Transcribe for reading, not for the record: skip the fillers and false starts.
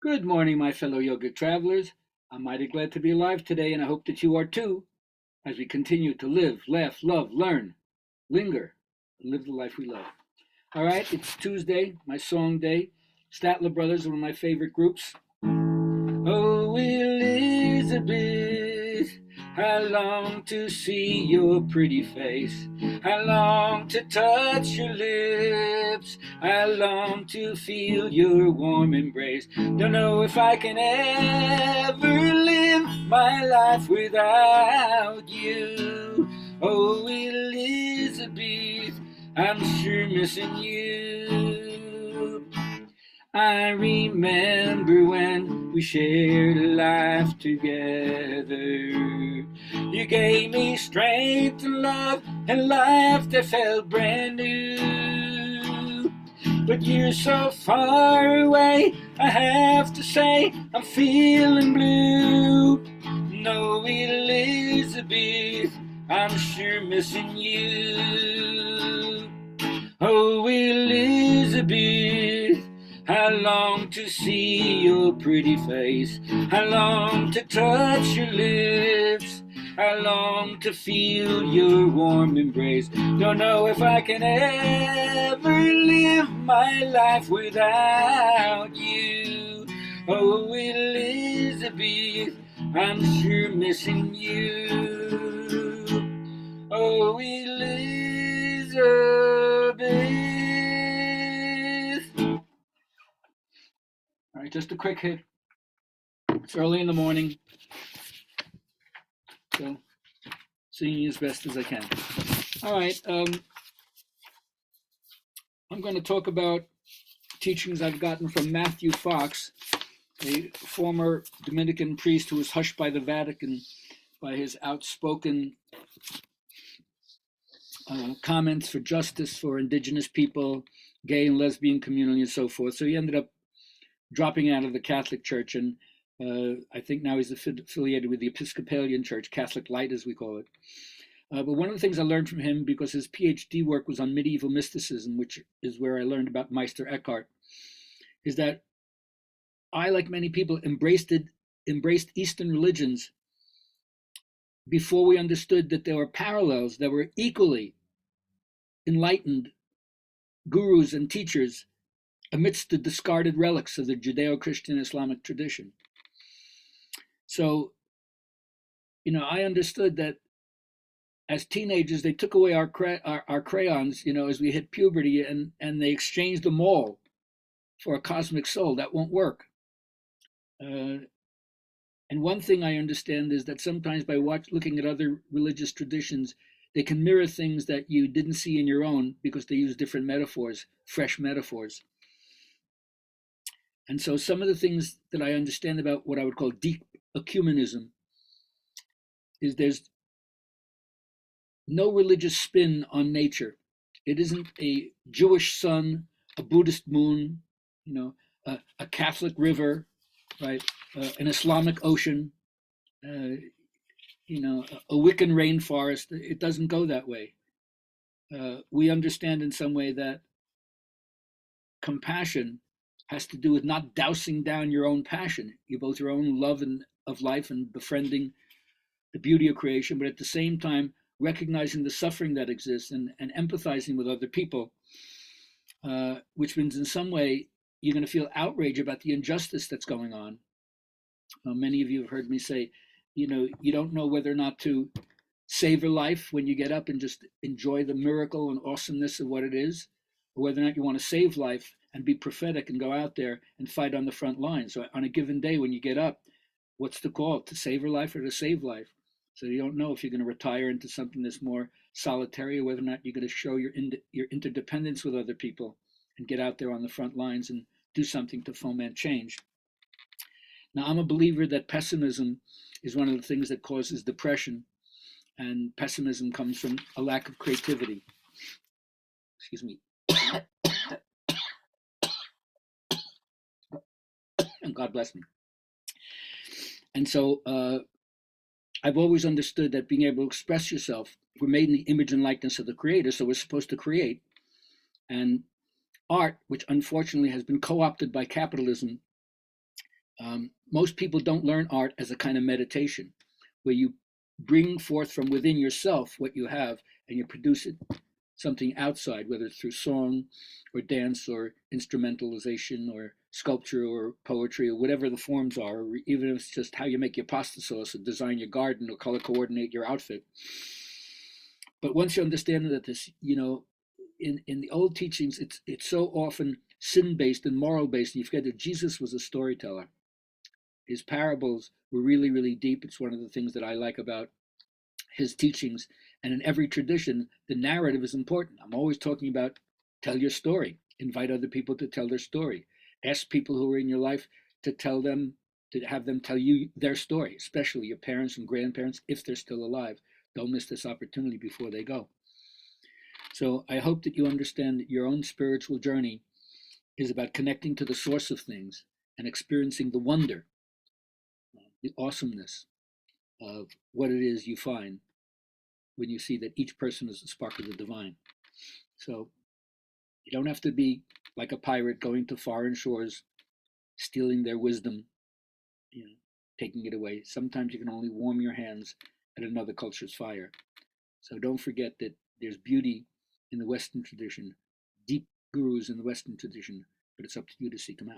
Good morning, my fellow yoga travelers. I'm mighty glad to be alive today, and I hope that you are too, as we continue to live, laugh, love, learn, linger, and live the life we love. All right, it's Tuesday, my song day. Statler Brothers, one of my favorite groups. Oh, Elizabeth, I long to see your pretty face. I long to touch your lips. I long to feel your warm embrace. Don't know if I can ever live my life without you. Oh, Elizabeth, I'm sure missing you. I remember when we shared a life together. You gave me strength and love and life that felt brand new. But you're so far away, I have to say I'm feeling blue. No, Elizabeth, I'm sure missing you. Oh, Elizabeth, I long to see your pretty face. I long to touch your lips. I long to feel your warm embrace. Don't know if I can ever live my life without you. Oh, Elizabeth, I'm sure missing you. Oh, Elizabeth. All right, just a quick hit. It's early in the morning, so singing as best as I can. All right, I'm going to talk about teachings I've gotten from Matthew Fox, a former Dominican priest who was hushed by the Vatican by his outspoken comments for justice for indigenous people, gay and lesbian community, and so forth. So he ended up dropping out of the Catholic Church, and I think now he's affiliated with the Episcopalian Church, Catholic Light as we call it. But one of the things I learned from him, because his PhD work was on medieval mysticism, which is where I learned about Meister Eckhart, is that I, like many people, embraced Eastern religions before we understood that there were parallels that were equally enlightened gurus and teachers amidst the discarded relics of the Judeo-Christian Islamic tradition. So, I understood that as teenagers, they took away our crayons, as we hit puberty, and they exchanged them all for a cosmic soul. That won't work. And one thing I understand is that sometimes by looking at other religious traditions, they can mirror things that you didn't see in your own because they use different metaphors, fresh metaphors. And so some of the things that I understand about what I would call deep ecumenism is there's no religious spin on nature. It isn't a Jewish sun, a Buddhist moon, a Catholic river, right? An Islamic ocean, a Wiccan rainforest. It doesn't go that way. We understand in some way that compassion has to do with not dousing down your own passion, both your own love of life and befriending the beauty of creation, but at the same time recognizing the suffering that exists and empathizing with other people, which means in some way you're going to feel outrage about the injustice that's going on. Many of you have heard me say, you don't know whether or not to savor life when you get up and just enjoy the miracle and awesomeness of what it is, or whether or not you want to save life and be prophetic and go out there and fight on the front line. So on a given day when you get up, what's the call? To savor life or to save life? So you don't know if you're going to retire into something that's more solitary, or whether or not you're going to show your interdependence with other people and get out there on the front lines and do something to foment change. Now, I'm a believer that pessimism is one of the things that causes depression, and pessimism comes from a lack of creativity. Excuse me. And God bless me. And so I've always understood that being able to express yourself, we're made in the image and likeness of the Creator, so we're supposed to create. And art, which unfortunately has been co-opted by capitalism, Most people don't learn art as a kind of meditation, where you bring forth from within yourself what you have and you produce it something outside, whether it's through song or dance or instrumentalization or sculpture or poetry or whatever the forms are, or even if it's just how you make your pasta sauce or design your garden or color coordinate your outfit. But once you understand that this, in the old teachings, it's so often sin based and moral based, and you forget that Jesus was a storyteller. His parables were really, really deep. It's one of the things that I like about his teachings. And in every tradition, the narrative is important. I'm always talking about tell your story, invite other people to tell their story, ask people who are in your life to have them tell you their story, especially your parents and grandparents, if they're still alive. Don't miss this opportunity before they go. So I hope that you understand that your own spiritual journey is about connecting to the source of things and experiencing the wonder, the awesomeness of what it is you find when you see that each person is a spark of the divine. So you don't have to be like a pirate going to foreign shores, stealing their wisdom, you know, taking it away. Sometimes you can only warm your hands at another culture's fire. So don't forget that there's beauty in the Western tradition, deep gurus in the Western tradition, but it's up to you to seek them out.